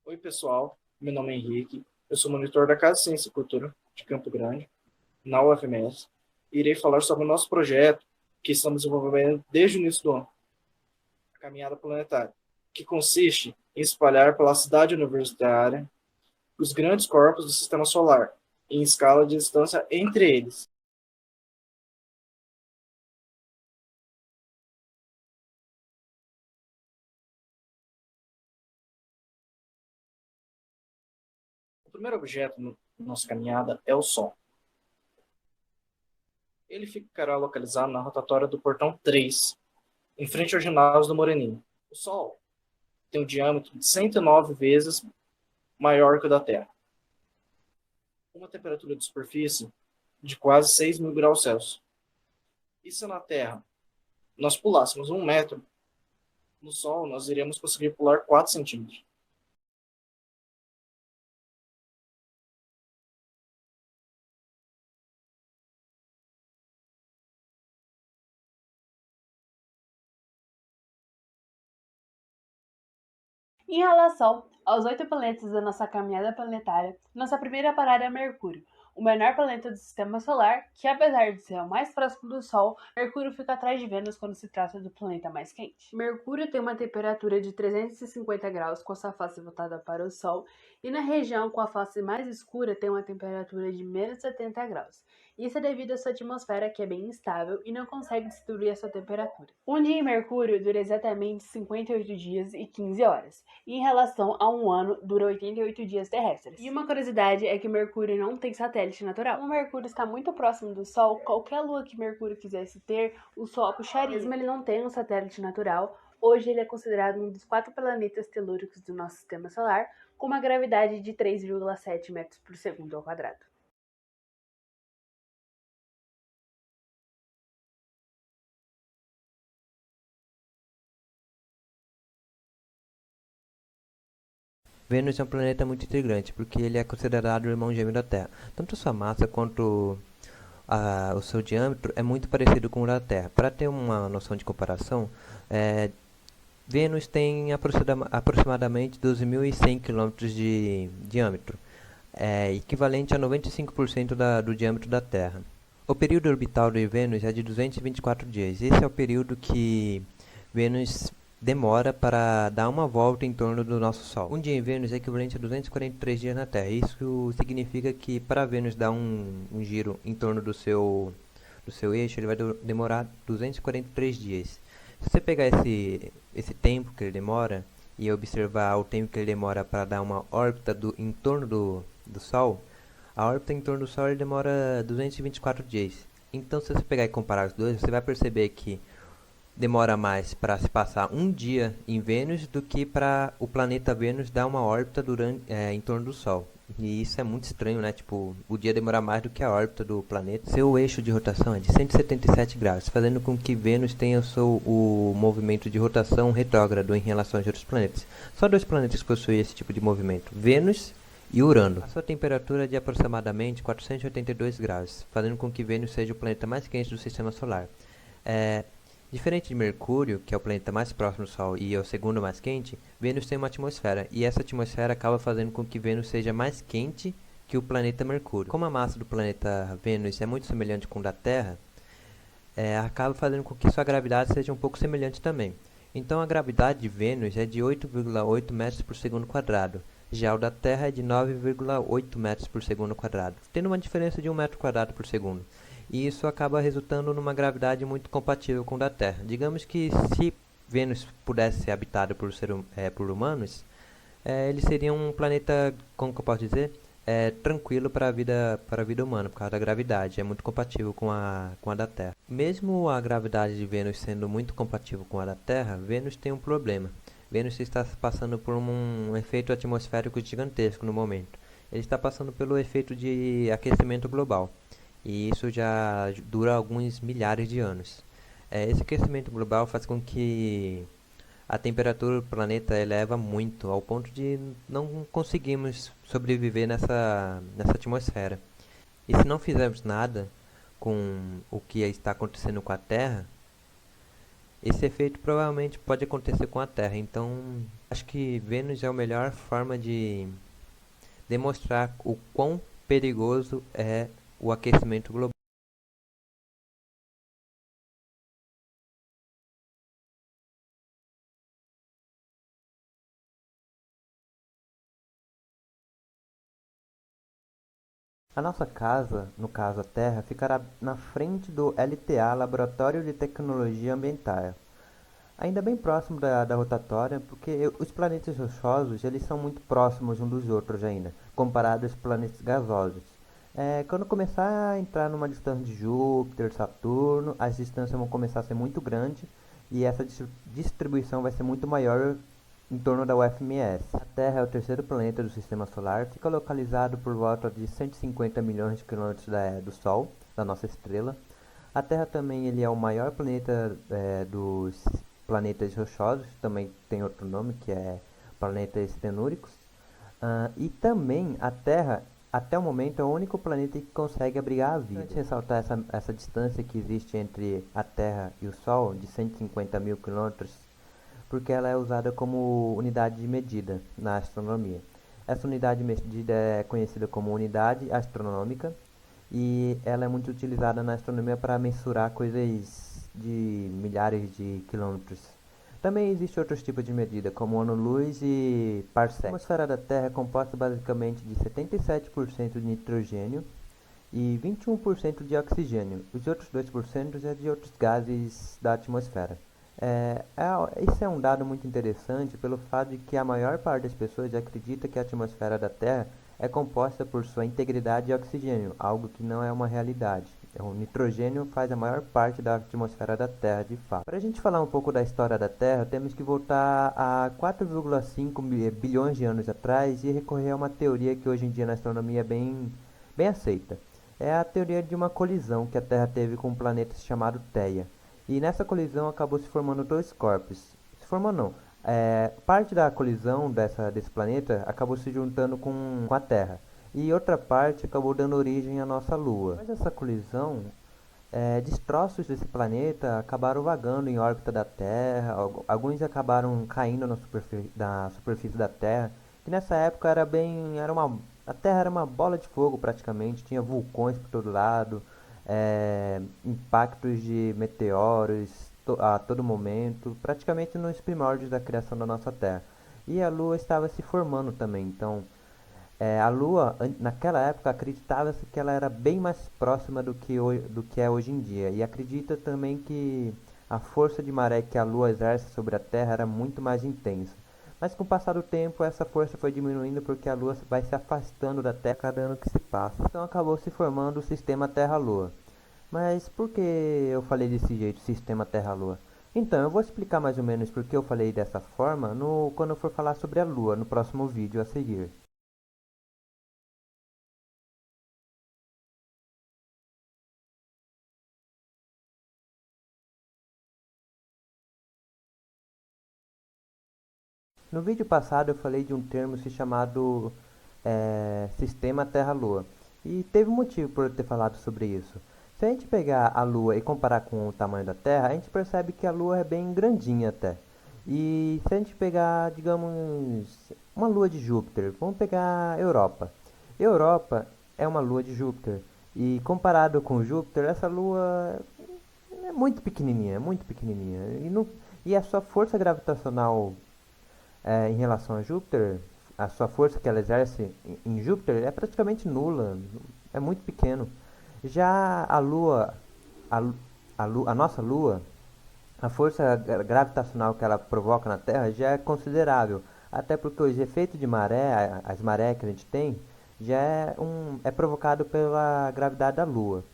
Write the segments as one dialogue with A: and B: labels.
A: Oi, pessoal. Meu nome é Henrique. Eu sou monitor da Casa Ciência e Cultura de Campo Grande, na UFMS. E irei falar sobre o nosso projeto que estamos desenvolvendo desde o início do ano, a Caminhada Planetária, que consiste em espalhar pela cidade universitária os grandes corpos do Sistema Solar, em escala de distância entre eles. O primeiro objeto na nossa caminhada é o Sol. Ele ficará localizado na rotatória do Portão 3, em frente ao ginásio do Moreninho. O Sol tem um diâmetro de 109 vezes maior que o da Terra. Uma temperatura de superfície de quase 6.000 graus Celsius. E se na Terra nós pulássemos 1 metro, no Sol nós iríamos conseguir pular 4 centímetros.
B: Em relação aos 8 planetas da nossa caminhada planetária, nossa primeira parada é Mercúrio, o menor planeta do Sistema Solar, que apesar de ser o mais próximo do Sol, Mercúrio fica atrás de Vênus quando se trata do planeta mais quente. Mercúrio tem uma temperatura de 350 graus com a sua face voltada para o Sol, e na região com a face mais escura tem uma temperatura de menos 70 graus. Isso é devido à sua atmosfera, que é bem instável e não consegue destruir a sua temperatura. Um dia em Mercúrio dura exatamente 58 dias e 15 horas. Em relação a um ano, dura 88 dias terrestres. E uma curiosidade é que Mercúrio não tem satélite natural. Como Mercúrio está muito próximo do Sol, qualquer lua que Mercúrio quisesse ter, o Sol puxaria. Mesmo ele não tem um satélite natural, hoje ele é considerado um dos 4 planetas telúricos do nosso sistema solar, com uma gravidade de 3,7 metros por segundo ao quadrado.
C: Vênus é um planeta muito integrante, porque ele é considerado o irmão gêmeo da Terra. Tanto sua massa quanto o seu diâmetro é muito parecido com o da Terra. Para ter uma noção de comparação, Vênus tem aproximadamente 12.100 quilômetros de diâmetro, equivalente a 95% do diâmetro da Terra. O período orbital de Vênus é de 224 dias. Esse é o período que Vênus demora para dar uma volta em torno do nosso Sol. Um dia em Vênus é equivalente a 243 dias na Terra. Isso significa que para Vênus dar um giro em torno do seu eixo, ele vai demorar 243 dias. Se você pegar esse tempo que ele demora e observar o tempo que ele demora para dar uma órbita em torno do Sol, a órbita em torno do Sol ele demora 224 dias. Então, se você pegar e comparar os dois, você vai perceber que demora mais para se passar um dia em Vênus do que para o planeta Vênus dar uma órbita em torno do Sol. E isso é muito estranho, né? Tipo, o dia demorar mais do que a órbita do planeta. Seu eixo de rotação é de 177 graus, fazendo com que Vênus tenha o movimento de rotação retrógrado em relação aos outros planetas. Só 2 planetas possuem esse tipo de movimento: Vênus e Urano. A sua temperatura é de aproximadamente 482 graus, fazendo com que Vênus seja o planeta mais quente do Sistema Solar. Diferente de Mercúrio, que é o planeta mais próximo do Sol e é o segundo mais quente, Vênus tem uma atmosfera, e essa atmosfera acaba fazendo com que Vênus seja mais quente que o planeta Mercúrio. Como a massa do planeta Vênus é muito semelhante com a da Terra, acaba fazendo com que sua gravidade seja um pouco semelhante também. Então a gravidade de Vênus é de 8,8 metros por segundo quadrado, já o da Terra é de 9,8 metros por segundo quadrado, tendo uma diferença de 1 metro quadrado por segundo. E isso acaba resultando numa gravidade muito compatível com a da Terra. Digamos que se Vênus pudesse ser habitado por humanos, ele seria um planeta, como que eu posso dizer, tranquilo para a vida humana, por causa da gravidade. É muito compatível com a da Terra. Mesmo a gravidade de Vênus sendo muito compatível com a da Terra, Vênus tem um problema. Vênus está passando por um efeito atmosférico gigantesco no momento. Ele está passando pelo efeito de aquecimento global. E isso já dura alguns milhares de anos. Esse aquecimento global faz com que a temperatura do planeta eleva muito, ao ponto de não conseguirmos sobreviver nessa atmosfera. E se não fizermos nada com o que está acontecendo com a Terra, Esse efeito provavelmente pode acontecer com a Terra, então acho que Vênus é a melhor forma de demonstrar o quão perigoso é o aquecimento global. A nossa casa, no caso a Terra, ficará na frente do LTA, Laboratório de Tecnologia Ambiental. Ainda bem próximo da rotatória, porque os planetas rochosos eles são muito próximos uns dos outros ainda, comparados aos planetas gasosos. Quando começar a entrar numa distância de Júpiter, Saturno, as distâncias vão começar a ser muito grandes e essa distribuição vai ser muito maior em torno da UFMS. A Terra é o terceiro planeta do Sistema Solar, fica localizado por volta de 150 milhões de quilômetros do Sol, da nossa estrela. A Terra também ele é o maior planeta dos planetas rochosos, também tem outro nome que é planetas tenúricos. E também a Terra, até o momento, é o único planeta que consegue abrigar a vida. Antes de ressaltar essa distância que existe entre a Terra e o Sol, de 150 mil quilômetros, porque ela é usada como unidade de medida na astronomia. Essa unidade de medida é conhecida como unidade astronômica e ela é muito utilizada na astronomia para mensurar coisas de milhares de quilômetros. Também existe outros tipos de medida, como ano-luz e parsec. A atmosfera da Terra é composta basicamente de 77% de nitrogênio e 21% de oxigênio. Os outros 2% é de outros gases da atmosfera. Isso é um dado muito interessante pelo fato de que a maior parte das pessoas acredita que a atmosfera da Terra é composta por sua integridade de oxigênio, algo que não é uma realidade. O nitrogênio faz a maior parte da atmosfera da Terra, de fato. Para a gente falar um pouco da história da Terra, temos que voltar a 4,5 bilhões de anos atrás e recorrer a uma teoria que hoje em dia na astronomia é bem aceita. É a teoria de uma colisão que a Terra teve com um planeta chamado Theia. E nessa colisão acabou se formando dois corpos. Se formou não. Parte da colisão desse planeta acabou se juntando com a Terra. E outra parte acabou dando origem à nossa Lua. Mas essa colisão, destroços desse planeta acabaram vagando em órbita da Terra. Alguns acabaram caindo na superfície da Terra. Que nessa época a Terra era uma bola de fogo praticamente. Tinha vulcões por todo lado. Impactos de meteoros a todo momento, praticamente nos primórdios da criação da nossa Terra. E a Lua estava se formando também, então a Lua, naquela época, acreditava-se que ela era bem mais próxima do que é hoje em dia, e acredita também que a força de maré que a Lua exerce sobre a Terra era muito mais intensa. Mas com o passar do tempo, essa força foi diminuindo porque a Lua vai se afastando da Terra cada ano que se passa. Então acabou se formando o sistema Terra-Lua. Mas por que eu falei desse jeito, sistema Terra-Lua? Então, eu vou explicar mais ou menos por que eu falei dessa forma quando eu for falar sobre a Lua, no próximo vídeo a seguir. No vídeo passado eu falei de um termo chamado sistema Terra-Lua. E teve um motivo por eu ter falado sobre isso. Se a gente pegar a Lua e comparar com o tamanho da Terra, a gente percebe que a Lua é bem grandinha até. E se a gente pegar, digamos, uma lua de Júpiter, vamos pegar a Europa. Europa é uma lua de Júpiter. E comparado com Júpiter, essa lua é muito pequenininha, muito pequenininha. E a sua força gravitacional em relação a Júpiter, a sua força que ela exerce em Júpiter é praticamente nula, é muito pequeno. Já a Lua, a nossa Lua, a força gravitacional que ela provoca na Terra já é considerável, até porque os efeitos de maré, as marés que a gente tem, já é provocado pela gravidade da Lua.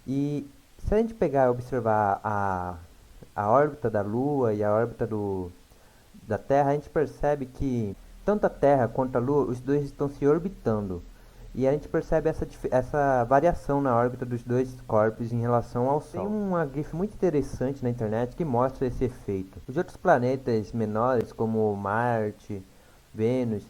C: E se a gente pegar e observar a órbita da Lua e a órbita da Terra, a gente percebe que tanto a Terra quanto a Lua, os dois estão se orbitando. E a gente percebe essa variação na órbita dos dois corpos em relação ao Sol. Tem uma GIF muito interessante na internet que mostra esse efeito. Os outros planetas menores, como Marte, Vênus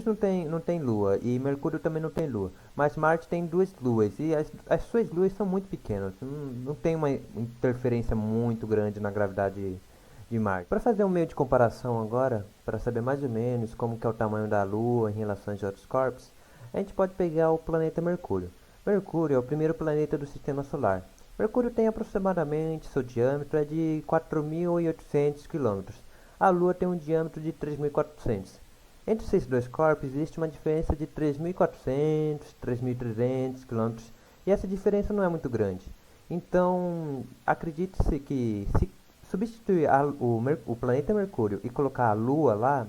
C: não tem lua e Mercúrio também não tem lua. Mas Marte tem duas luas e as suas luas são muito pequenas. Não tem uma interferência muito grande na gravidade de Marte. Para fazer um meio de comparação agora, para saber mais ou menos como que é o tamanho da Lua em relação aos outros corpos, a gente pode pegar o planeta Mercúrio. Mercúrio é o primeiro planeta do Sistema Solar. Mercúrio tem aproximadamente, seu diâmetro é de 4.800 km. A Lua tem um diâmetro de 3.400. Entre esses dois corpos existe uma diferença de 3.400, 3.300 km, e essa diferença não é muito grande. Então, acredite-se que se substituir o planeta Mercúrio e colocar a Lua lá,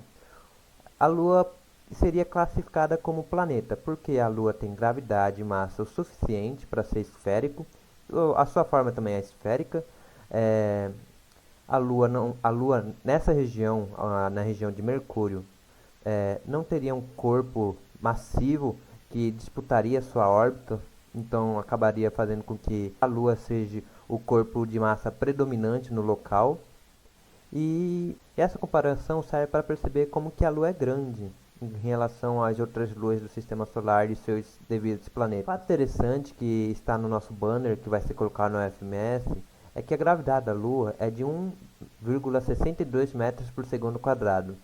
C: a Lua seria classificada como planeta, porque a Lua tem gravidade e massa o suficiente para ser esférico. A sua forma também é esférica. É, a Lua nessa região, na região de Mercúrio, não teria um corpo massivo que disputaria sua órbita, então acabaria fazendo com que a Lua seja o corpo de massa predominante no local. E essa comparação serve para perceber como que a Lua é grande em relação às outras luas do Sistema Solar e seus devidos planetas. O fato interessante que está no nosso banner, que vai ser colocado no FMS, é que a gravidade da Lua é de 1,62 metros por segundo quadrado.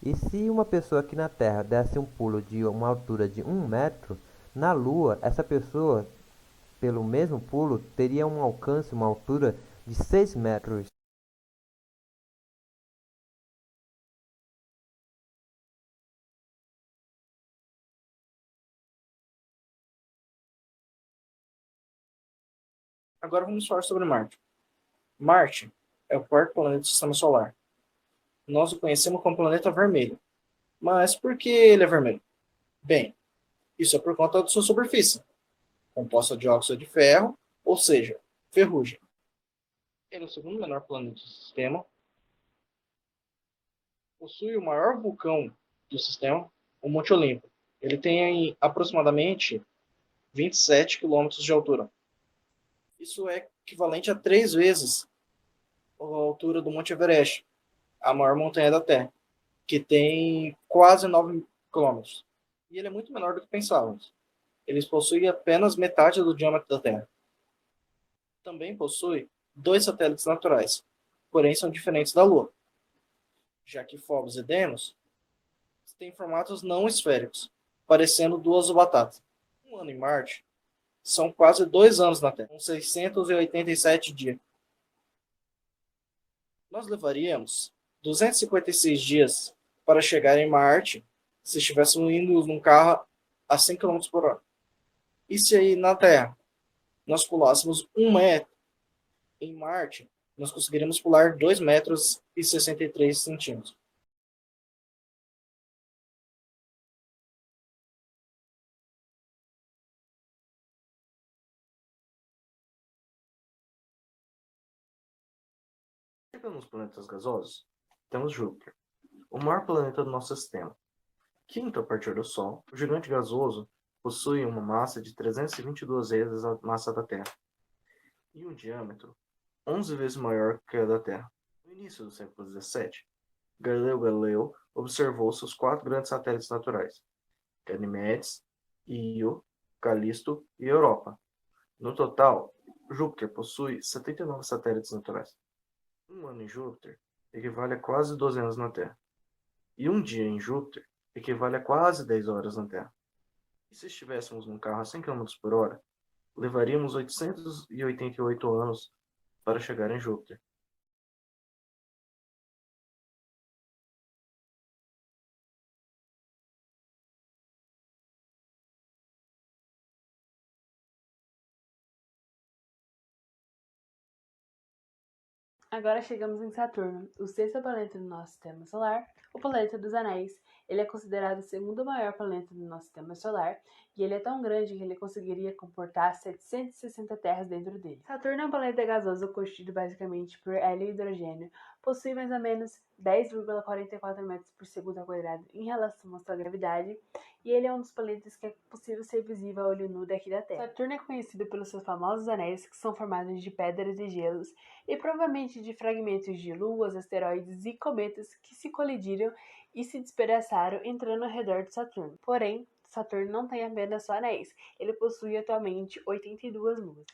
C: E se uma pessoa aqui na Terra desse um pulo de uma altura de 1 metro, na Lua, essa pessoa, pelo mesmo pulo, teria um alcance, uma altura de 6 metros.
A: Agora vamos falar sobre Marte. Marte é o quarto planeta do Sistema Solar. Nós o conhecemos como planeta vermelho. Mas por que ele é vermelho? Bem, isso é por conta da sua superfície, composta de óxido de ferro, ou seja, ferrugem. Ele é o segundo menor planeta do sistema, possui o maior vulcão do sistema, o Monte Olimpo. Ele tem aproximadamente 27 quilômetros de altura. Isso é equivalente a 3 vezes a altura do Monte Everest, a maior montanha da Terra, que tem quase 9 quilômetros. E ele é muito menor do que pensávamos. Ele possui apenas metade do diâmetro da Terra. Também possui 2 satélites naturais, porém são diferentes da Lua, já que Phobos e Deimos têm formatos não esféricos, parecendo duas batatas. Um ano em Marte são quase 2 anos na Terra, com 687 dias. Nós levaríamos 256 dias para chegar em Marte se estivéssemos indo num carro a 100 km por hora. E se aí na Terra nós pulássemos 1 metro, em Marte nós conseguiríamos pular 2 metros e 63 centímetros. Chegando nos planetas gasosos, temos Júpiter, o maior planeta do nosso sistema. Quinto a partir do Sol, o gigante gasoso possui uma massa de 322 vezes a massa da Terra e um diâmetro 11 vezes maior que a da Terra. No início do século XVII, Galileu Galilei observou seus 4 grandes satélites naturais, Ganimedes, Io, Calisto e Europa. No total, Júpiter possui 79 satélites naturais. Um ano em Júpiter equivale a quase 12 anos na Terra. E um dia em Júpiter equivale a quase 10 horas na Terra. E se estivéssemos num carro a 100 km por hora, levaríamos 888 anos para chegar em Júpiter.
B: Agora chegamos em Saturno, o sexto planeta do nosso sistema solar, o planeta dos anéis. Ele é considerado o segundo maior planeta do nosso sistema solar e ele é tão grande que ele conseguiria comportar 760 terras dentro dele. Saturno é um planeta gasoso constituído basicamente por hélio e hidrogênio. Possui mais ou menos 10,44 metros por segundo ao quadrado em relação à sua gravidade e ele é um dos planetas que é possível ser visível a olho nu daqui da Terra. Saturno é conhecido pelos seus famosos anéis, que são formados de pedras e gelos e provavelmente de fragmentos de luas, asteroides e cometas que se colidiram e se despedaçaram entrando ao redor de Saturno. Porém, Saturno não tem apenas só anéis, ele possui atualmente 82 luas.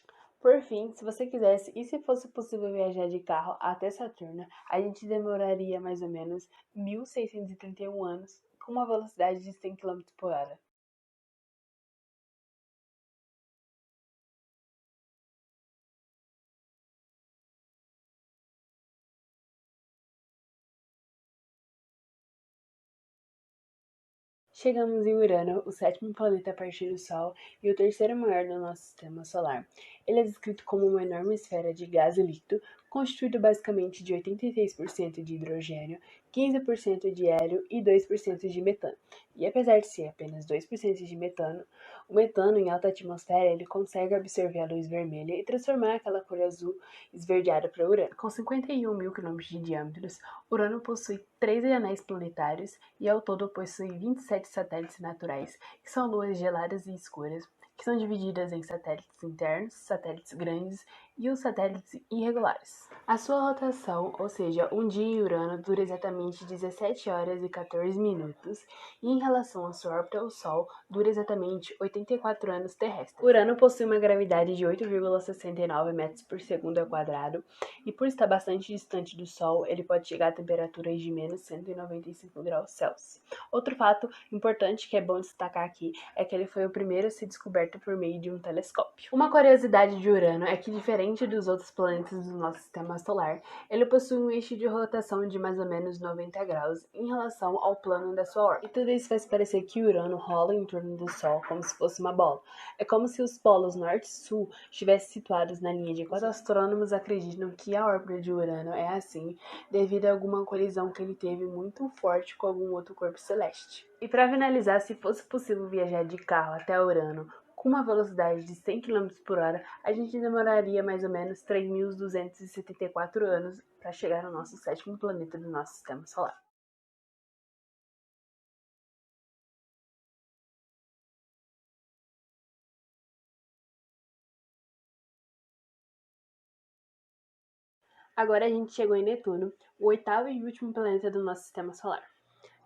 B: Por fim, se você quisesse e se fosse possível viajar de carro até Saturno, a gente demoraria mais ou menos 1.631 anos com uma velocidade de 100 km por hora. Chegamos em Urano, o sétimo planeta a partir do Sol e o terceiro maior do nosso sistema solar. Ele é descrito como uma enorme esfera de gás líquido, constituído basicamente de 86% de hidrogênio, 15% de hélio e 2% de metano. E apesar de ser apenas 2% de metano, o metano em alta atmosfera ele consegue absorver a luz vermelha e transformar aquela cor azul esverdeada para Urano. Com 51 mil quilômetros de diâmetro, Urano possui 13 anéis planetários e ao todo possui 27 satélites naturais, que são luas geladas e escuras, que são divididas em satélites internos, satélites grandes e os satélites irregulares. A sua rotação, ou seja, um dia em Urano, dura exatamente 17 horas e 14 minutos, e em relação à sua órbita ao Sol, dura exatamente 84 anos terrestres. Urano possui uma gravidade de 8,69 metros por segundo ao quadrado, e por estar bastante distante do Sol, ele pode chegar a temperaturas de menos 195 graus Celsius. Outro fato importante que é bom destacar aqui é que ele foi o primeiro a ser descoberto por meio de um telescópio. Uma curiosidade de Urano é que, diferente dos outros planetas do nosso sistema solar, ele possui um eixo de rotação de mais ou menos 90 graus em relação ao plano da sua órbita. E tudo isso faz parecer que Urano rola em torno do Sol como se fosse uma bola. É como se os polos norte e sul estivessem situados na linha de equador. Os astrônomos acreditam que a órbita de Urano é assim devido a alguma colisão que ele teve muito forte com algum outro corpo celeste. E para finalizar, se fosse possível viajar de carro até Urano com uma velocidade de 100 km por hora, a gente demoraria mais ou menos 3.274 anos para chegar no nosso sétimo planeta do nosso sistema solar. Agora a gente chegou em Netuno, o oitavo e último planeta do nosso sistema solar.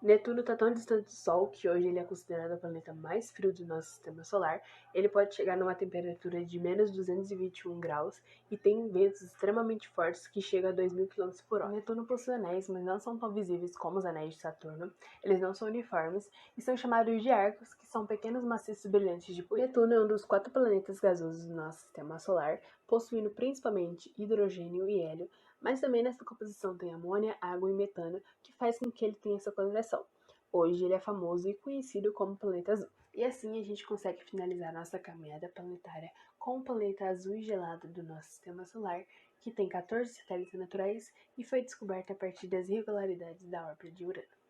B: Netuno está tão distante do Sol que hoje ele é considerado o planeta mais frio do nosso sistema solar. Ele pode chegar numa temperatura de menos 221 graus e tem ventos extremamente fortes que chegam a 2.000 km por hora. Netuno possui anéis, mas não são tão visíveis como os anéis de Saturno. Eles não são uniformes e são chamados de arcos, que são pequenos maciços brilhantes de poeira. Netuno é um dos 4 planetas gasosos do nosso sistema solar, possuindo principalmente hidrogênio e hélio, mas também nessa composição tem amônia, água e metano, que faz com que ele tenha essa coloração. Hoje ele é famoso e conhecido como planeta azul. E assim a gente consegue finalizar nossa caminhada planetária com o planeta azul e gelado do nosso sistema solar, que tem 14 satélites naturais e foi descoberto a partir das irregularidades da órbita de Urano.